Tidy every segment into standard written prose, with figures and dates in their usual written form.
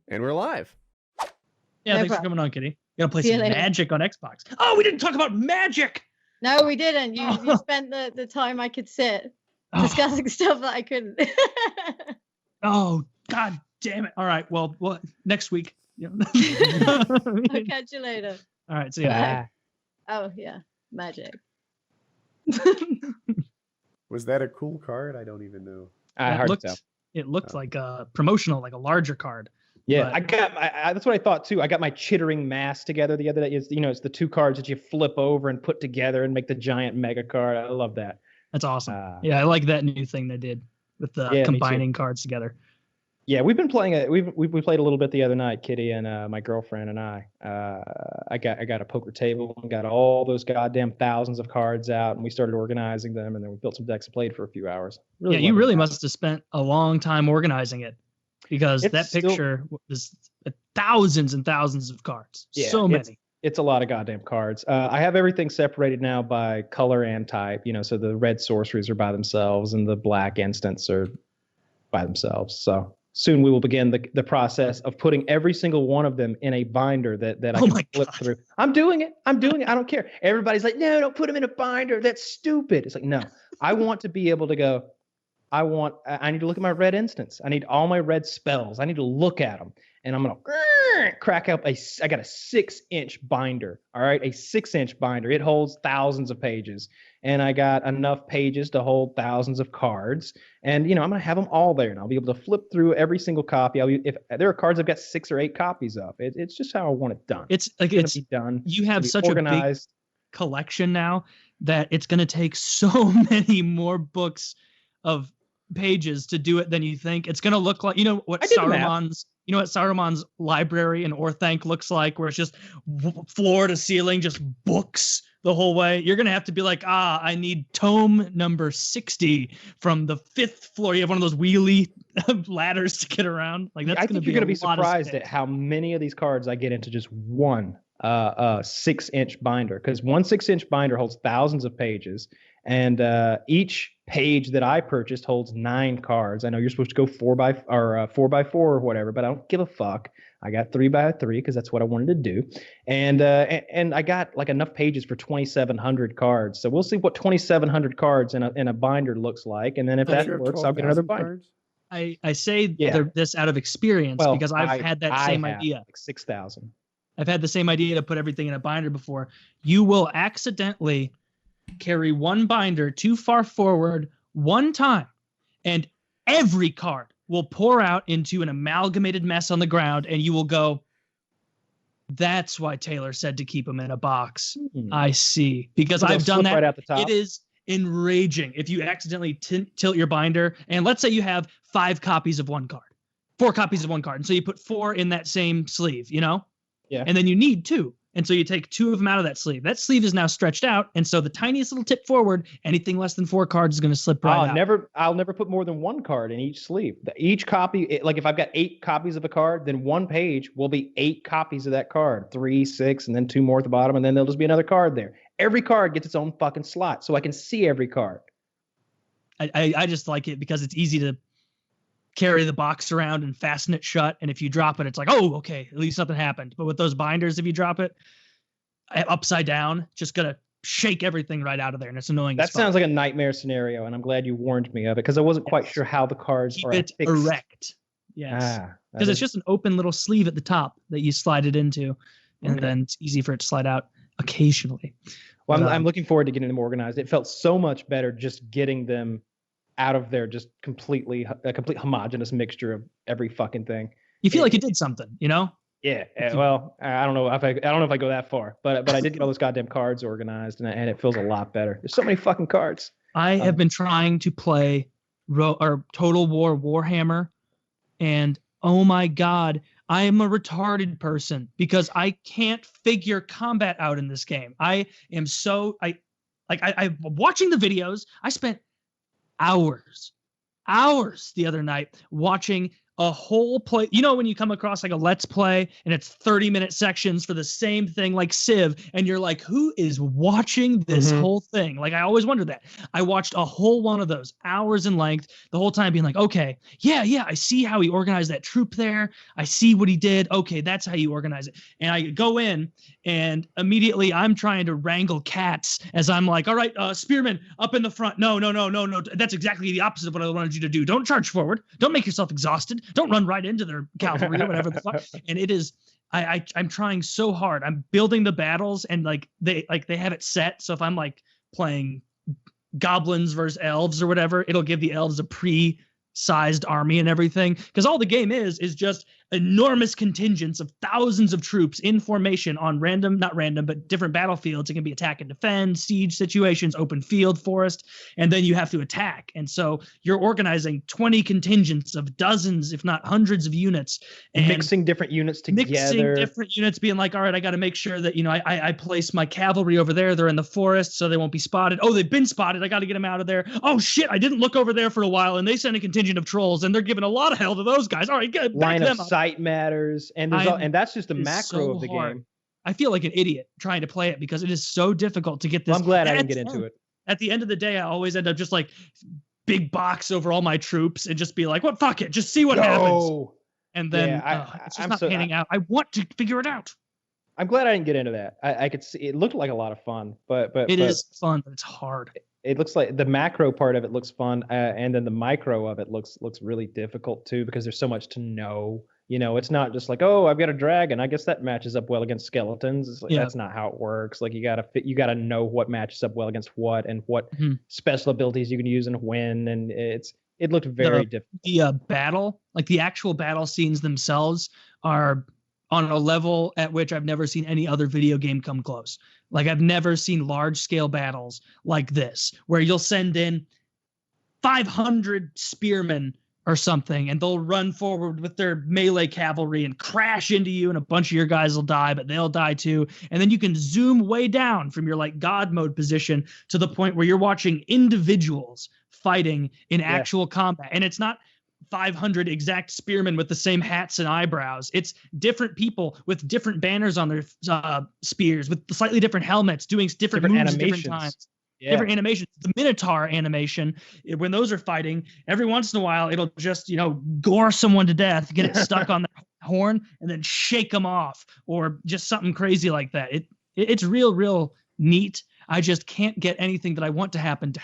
And we're live. Yeah, thanks for coming on, Kitty. You gotta play some Magic on Xbox. Oh, we didn't talk about Magic! No, we didn't. You spent the time I could sit discussing stuff that I couldn't. Oh, god damn it. All right, well next week. I'll catch you later. All right, see ya. Oh, yeah. Magic. Was that a cool card? I don't even know. It looked like a promotional, like a larger card. Yeah, I got that's what I thought too. I got my chittering mass together the other day. It's the two cards that you flip over and put together and make the giant mega card. I love that. That's awesome. Yeah, I like that new thing they did with the combining cards together. Yeah, we've been playing it. We played a little bit the other night, Kitty and my girlfriend and I. I got a poker table and got all those goddamn thousands of cards out, and we started organizing them, and then we built some decks and played for a few hours. Really you really must have spent a long time organizing it, because that picture is thousands and thousands of cards. Yeah, so many. It's a lot of goddamn cards. I have everything separated now by color and type. So the red sorceries are by themselves, and the black instants are by themselves. So soon we will begin the process of putting every single one of them in a binder that I can flip through. I'm doing it. I don't care. Everybody's like, no, don't put them in a binder. That's stupid. It's like, no, I want to be able to go, I need to look at my red instants. I need all my red spells. I need to look at them. And I'm going to crack up I got a 6-inch binder. All right. A 6-inch binder. It holds thousands of pages. And I got enough pages to hold thousands of cards. And, I'm going to have them all there. And I'll be able to flip through every single copy. If there are cards I've got 6 or 8 copies of, it's just how I want it done. It's like it's be done. You have such organized. A big collection now that it's going to take so many more books of pages to do it than you think. It's going to look like, what Saruman's library in Orthanc looks like, where it's just floor to ceiling, just books the whole way. You're going to have to be like, I need tome number 60 from the 5th floor. You have one of those wheelie ladders to get around. Like that's you're going to be surprised at how many of these cards I get into just one 6-inch binder, because one 6-inch binder holds thousands of pages, and each page that I purchased holds 9 cards. I know you're supposed to go 4x4 or whatever, but I don't give a fuck. I got 3x3 because that's what I wanted to do, and I got like enough pages for 2,700 cards. So we'll see what 2,700 cards in a binder looks like, and then if that works, I'll get another binder. I say this out of experience, because I've had that same idea. Like 6,000. I've had the same idea to put everything in a binder before. You will accidentally carry one binder too far forward one time, and every card will pour out into an amalgamated mess on the ground, and you will go, that's why Taylor said to keep them in a box. I see. Because I've done that. Right out the top. It is enraging if you accidentally tilt your binder, and let's say you have 5 copies of one card, 4 copies of one card, and so you put 4 in that same sleeve, Yeah. And then you need 2. And so you take 2 of them out of that sleeve. That sleeve is now stretched out. And so the tiniest little tip forward, anything less than 4 cards is going to slip right out. I'll never put more than 1 card in each sleeve. Each copy, like if I've got 8 copies of a card, then one page will be 8 copies of that card. 3, 6, and then 2 more at the bottom. And then there'll just be another card there. Every card gets its own fucking slot, so I can see every card. I just like it because it's easy to carry the box around and fasten it shut, and if you drop it, it's like, oh, okay, at least nothing happened. But with those binders, if you drop it upside down, just gonna shake everything right out of there, and it's annoying. That sounds like a nightmare scenario, and I'm glad you warned me of it, because I wasn't quite sure how the cards are fixed. Erect. Yes, because it's just an open little sleeve at the top that you slide it into, and then it's easy for it to slide out occasionally. Well, I'm looking forward to getting them organized. It felt so much better just getting them out of there, just a complete homogenous mixture of every fucking thing. You feel like you did something, Yeah. Well, I don't know if I go that far, but I did get all those goddamn cards organized, and it feels a lot better. There's so many fucking cards. I have been trying to play Total War Warhammer, and oh my God, I am a retarded person because I can't figure combat out in this game. I'm watching the videos. I spent hours the other night watching a whole play. You know, when you come across like a let's play and it's 30-minute sections for the same thing like Civ, and you're like, who is watching this whole thing? Like, I always wondered that. I watched a whole one of those, hours in length, the whole time being like, okay, yeah, I see how he organized that troop there. I see what he did. Okay, that's how you organize it. And I go in and immediately I'm trying to wrangle cats as I'm like, all right, spearmen up in the front. No. That's exactly the opposite of what I wanted you to do. Don't charge forward. Don't make yourself exhausted. Don't run right into their cavalry or whatever the fuck. And it is, I'm trying so hard. I'm building the battles and they have it set. So if I'm like playing goblins versus elves or whatever, it'll give the elves a pre-sized army and everything. Because all the game is just enormous contingents of thousands of troops in formation on not random, but different battlefields. It can be attack and defend, siege situations, open field, forest, and then you have to attack. And so you're organizing 20 contingents of dozens, if not hundreds of units. And mixing different units together. Being like, all right, I got to make sure that, I place my cavalry over there. They're in the forest, so they won't be spotted. Oh, they've been spotted. I got to get them out of there. Oh, shit, I didn't look over there for a while, and they sent a contingent of trolls, and they're giving a lot of hell to those guys. All right, back them up. Sight matters, and that's just the macro of the game. I feel like an idiot trying to play it because it is so difficult to get this. Well, I'm glad I didn't get into it. At the end of the day, I always end up just like big box over all my troops and just be like, "What? Fuck it, just see what happens." And then it's just not panning out. I want to figure it out. I'm glad I didn't get into that. I could see it looked like a lot of fun, but it is fun, but it's hard. It looks like the macro part of it looks fun, and then the micro of it looks really difficult too because there's so much to know. It's not just like, oh, I've got a dragon. I guess that matches up well against skeletons. It's like, that's not how it works. Like you gotta know what matches up well against what and what special abilities you can use and when. And it looked very difficult. The battle, like the actual battle scenes themselves, are on a level at which I've never seen any other video game come close. Like I've never seen large scale battles like this, where you'll send in 500 spearmen or something, and they'll run forward with their melee cavalry and crash into you, and a bunch of your guys will die, but they'll die too. And then you can zoom way down from your like God mode position to the point where you're watching individuals fighting in actual combat. And it's not 500 exact spearmen with the same hats and eyebrows. It's different people with different banners on their spears, with slightly different helmets, doing different moves at different times. Yeah. Different animations. The Minotaur animation, when those are fighting, every once in a while it'll just gore someone to death, get it stuck on their horn, and then shake them off, or just something crazy like that. It's real neat. I just can't get anything that I want to happen.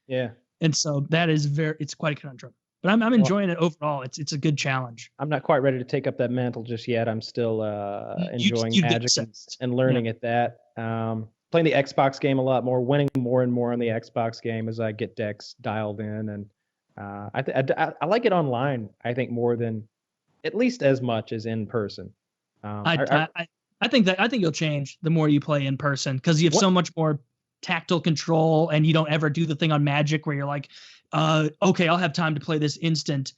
Yeah, and so that is it's quite a conundrum. But I'm enjoying it overall. It's a good challenge. I'm not quite ready to take up that mantle just yet. I'm still enjoying Magic and learning at that. Playing the Xbox game a lot more, winning more and more on the Xbox game as I get decks dialed in, and I like it online. I think more than, at least as much as in person. I think you'll change the more you play in person because you have so much more tactile control, and you don't ever do the thing on Magic where you're like, okay, I'll have time to play this instant.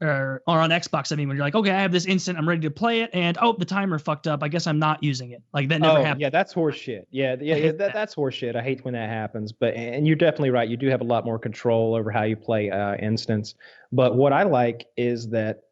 Or on Xbox, I mean, when you're like, okay, I have this instant, I'm ready to play it, and the timer fucked up. I guess I'm not using it. Like that never happened. Yeah, that's horseshit. Yeah, that's horseshit. I hate when that happens. And you're definitely right. You do have a lot more control over how you play instance. But what I like is that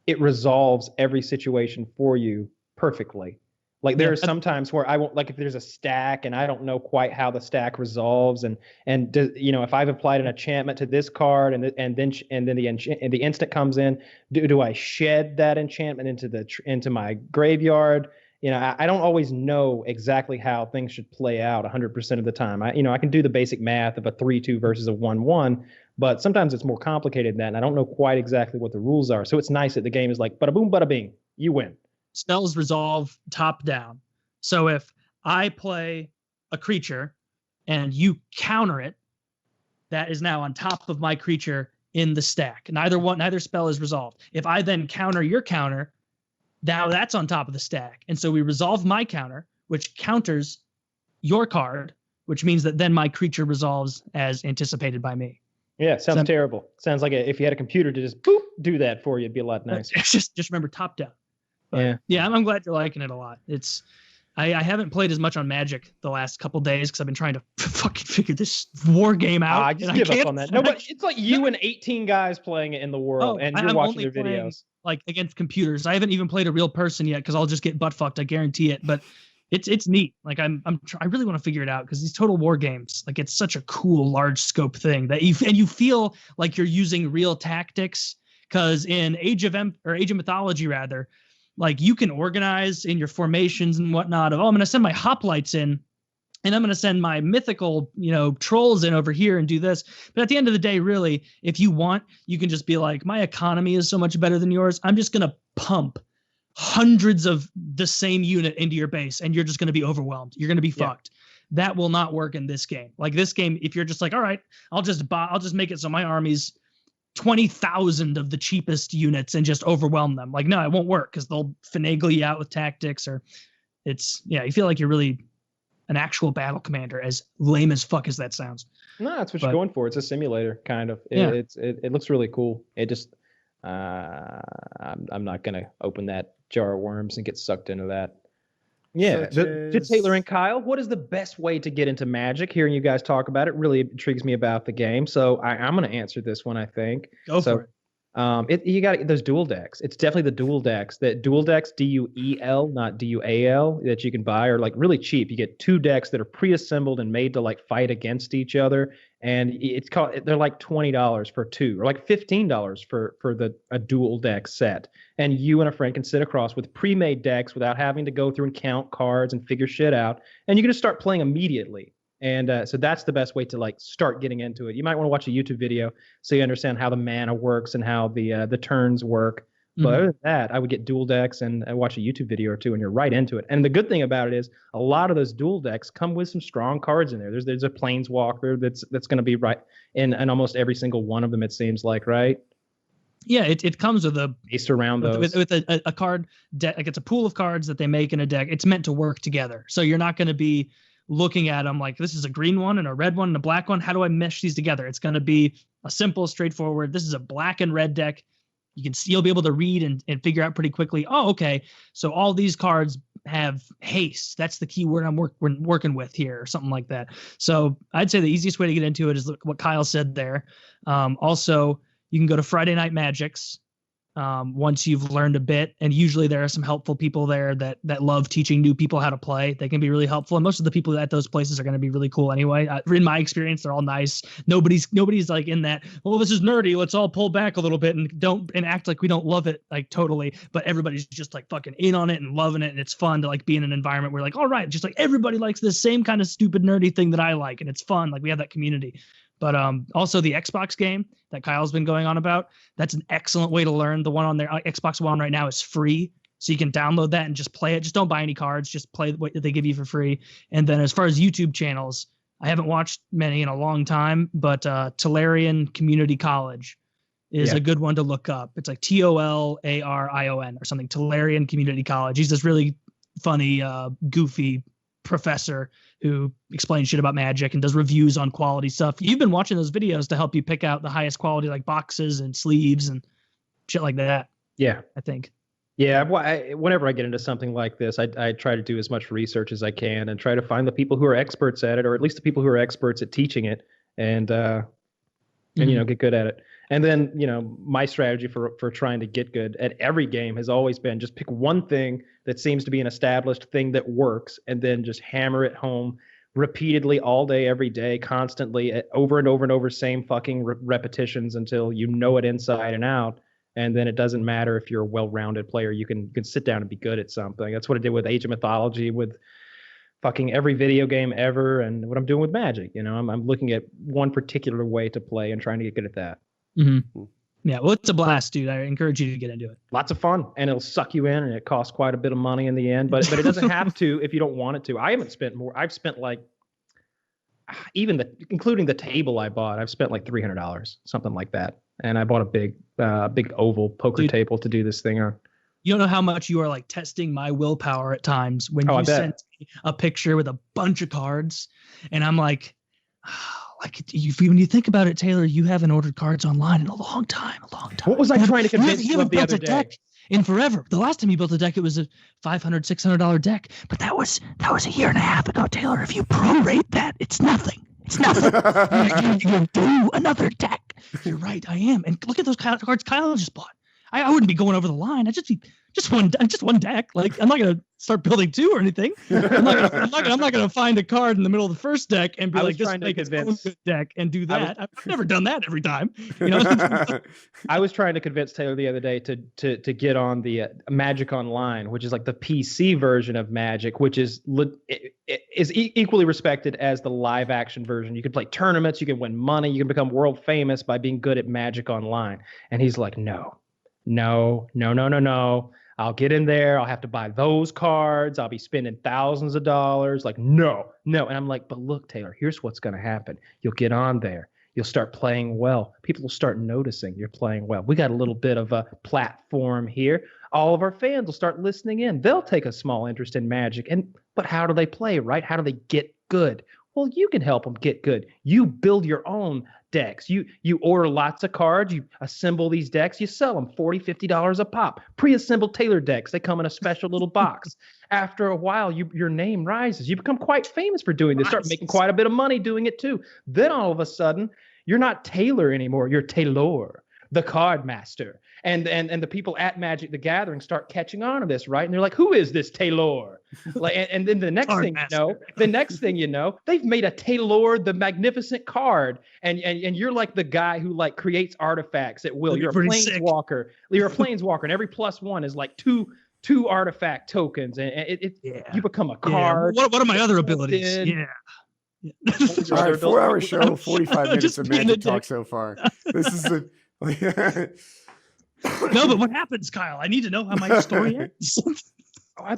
it resolves every situation for you perfectly. Like there are some times where I won't, like if there's a stack and I don't know quite how the stack resolves, and if I've applied an enchantment to this card and then the instant comes in, do I shed that enchantment into my graveyard? I don't always know exactly how things should play out 100% of the time. I can do the basic math of a 3-2 versus a 1-1, but sometimes it's more complicated than that, and I don't know quite exactly what the rules are. So it's nice that the game is like bada boom, bada bing, you win. Spells resolve top down. So if I play a creature and you counter it, that is now on top of my creature in the stack. Neither spell is resolved. If I then counter your counter, now that's on top of the stack. And so we resolve my counter, which counters your card, which means that then my creature resolves as anticipated by me. Yeah, sounds terrible. Sounds like if you had a computer to just boop, do that for you, it'd be a lot nicer. Just remember top down. But yeah, I'm glad you're liking it a lot. I haven't played as much on Magic the last couple days because I've been trying to fucking figure this war game out. I just give up on that. No, but it's like you and 18 guys playing it in the world, and you're watching their videos. Like against computers. I haven't even played a real person yet because I'll just get butt fucked. I guarantee it. But it's neat. Like I really want to figure it out because these total war games, like it's such a cool large scope thing that you feel like you're using real tactics. Because in Age of Mythology rather. Like you can organize in your formations and whatnot of, I'm going to send my hoplites in and I'm going to send my mythical, trolls in over here and do this. But at the end of the day, really, if you want, you can just be like, my economy is so much better than yours. I'm just going to pump hundreds of the same unit into your base and you're just going to be overwhelmed. You're going to be fucked. That will not work in this game. Like this game, if you're just like, all right, I'll just make it so my army's 20,000 of the cheapest units and just overwhelm them. Like, no, it won't work because they'll finagle you out with tactics or you feel like you're really an actual battle commander, as lame as fuck as that sounds. No, that's what you're going for. It's a simulator kind of. It looks really cool. It just, I'm not going to open that jar of worms and get sucked into that. Yeah, to Taylor and Kyle, what is the best way to get into Magic? Hearing you guys talk about it really intrigues me about the game. So I'm going to answer this one, I think. Go for it. You got those dual decks. It's definitely the dual decks. That dual decks, DUEL, not DUAL, that you can buy are like really cheap. You get 2 decks that are pre-assembled and made to like fight against each other, and they're like $20 for 2, or like $15 for a dual deck set. And you and a friend can sit across with pre-made decks without having to go through and count cards and figure shit out, and you can just start playing immediately. And so that's the best way to like start getting into it. You might want to watch a YouTube video so you understand how the mana works and how the turns work. But other than that, I would get dual decks and watch a YouTube video or two, and you're right into it. And the good thing about it is a lot of those dual decks come with some strong cards in there. There's a Planeswalker that's going to be right in almost every single one of them, it seems like, right? Yeah, it comes with a based around those with a card deck. Like it's a pool of cards that they make in a deck. It's meant to work together, so you're not going to be looking at them like this is a green one and a red one and a black one. How do I mesh these together? It's going to be a simple, straightforward. This is a black and red deck. You'll be able to read and figure out pretty quickly. Oh, okay. So all these cards have haste. That's the key word we're working with here, or something like that. So I'd say the easiest way to get into it is what Kyle said there. Also, you can go to Friday Night Magics. Once you've learned a bit, and usually there are some helpful people there that love teaching new people how to play. They can be really helpful, and most of the people at those places are going to be really cool anyway. In my experience, they're all nice. Nobody's like in that, well, this is nerdy, let's all pull back a little bit and act like we don't love it, like totally, but everybody's just like fucking in on it and loving it, and it's fun to like be in an environment where like, all right, just like everybody likes this same kind of stupid nerdy thing that I like, and it's fun. Like we have that community. But also the Xbox game that Kyle's been going on about, that's an excellent way to learn. The one on their Xbox One right now is free. So you can download that and just play it. Just don't buy any cards. Just play what they give you for free. And then as far as YouTube channels, I haven't watched many in a long time, but Tolarian Community College is a good one to look up. It's like TOLARION or something. Tolarian Community College. He's this really funny, goofy professor who explains shit about Magic and does reviews on quality stuff. You've been watching those videos to help you pick out the highest quality, like boxes and sleeves and shit like that. Yeah, I think. Yeah, whenever I get into something like this, I try to do as much research as I can and try to find the people who are experts at it, or at least the people who are experts at teaching it, and get good at it. And then, my strategy for trying to get good at every game has always been just pick one thing that seems to be an established thing that works, and then just hammer it home repeatedly all day, every day, constantly, over and over and over, same fucking repetitions until you know it inside and out. And then it doesn't matter if you're a well-rounded player. You can sit down and be good at something. That's what I did with Age of Mythology, with fucking every video game ever, and what I'm doing with Magic. I'm looking at one particular way to play and trying to get good at that. Mm-hmm. Yeah, well, it's a blast, dude. I encourage you to get into it. Lots of fun, and it'll suck you in, and it costs quite a bit of money in the end, but it doesn't have to if you don't want it to. I haven't spent more. I've spent like, including the table I bought, I've spent like $300, something like that. And I bought a big oval poker table to do this thing on. You don't know how much you are like testing my willpower at times when you sent me a picture with a bunch of cards, and I'm like, when you think about it, Taylor, you haven't ordered cards online in a long time. What was I trying to convince you of the other day? in forever. The last time you built a deck, it was a $500, $600 deck, but that was a year and a half ago, Taylor. If you prorate that, it's nothing. It's nothing. you do another deck. You're right, I am. And look at those cards Kyle just bought. I wouldn't be going over the line. I just one deck. Like, I'm not gonna start building two or anything. I'm not gonna find a card in the middle of the first deck and be like, this make its own good deck and do that. I've never done that every time. You know? I was trying to convince Taylor the other day to get on the Magic Online, which is like the PC version of Magic, which is equally respected as the live action version. You can play tournaments, you can win money, you can become world famous by being good at Magic Online. And he's like, no. I'll get in there. I'll have to buy those cards. I'll be spending thousands of dollars. Like, no. And I'm like, but look, Taylor, here's what's going to happen. You'll get on there. You'll start playing well. People will start noticing you're playing well. We got a little bit of a platform here. All of our fans will start listening in. They'll take a small interest in Magic. But how do they play, right? How do they get good? Well, you can help them get good. You build your own decks. You order lots of cards. You assemble these decks. You sell them $40, $50 a pop. Pre-assembled Taylor decks. They come in a special little box. After a while, your name rises. You become quite famous for doing this. Start making quite a bit of money doing it too. Then all of a sudden, you're not Taylor anymore. You're Taylor, the card master. And the people at Magic the Gathering start catching on to this, right? And they're like, who is this Taylor? Like, and then the next thing you know, they've made a Taylor the Magnificent card. And you're like the guy who like creates artifacts at will. You're a planeswalker. You're a planeswalker, and every +1 is like two artifact tokens. And you become a card. Yeah. What are my other abilities? Yeah. All right, 4-hour show, 45 minutes of Magic talk so far. This is the... No, but what happens, Kyle? I need to know how my story ends.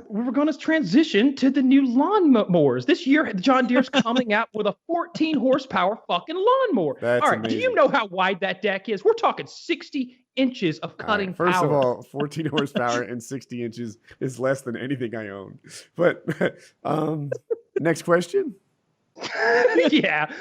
We're going to transition to the new lawn mowers. This year, John Deere's coming out with a 14 horsepower fucking lawnmower. That's all right, amazing. Do you know how wide that deck is? We're talking 60 inches of cutting power. First of all, 14 horsepower and 60 inches is less than anything I own. But next question. Yeah.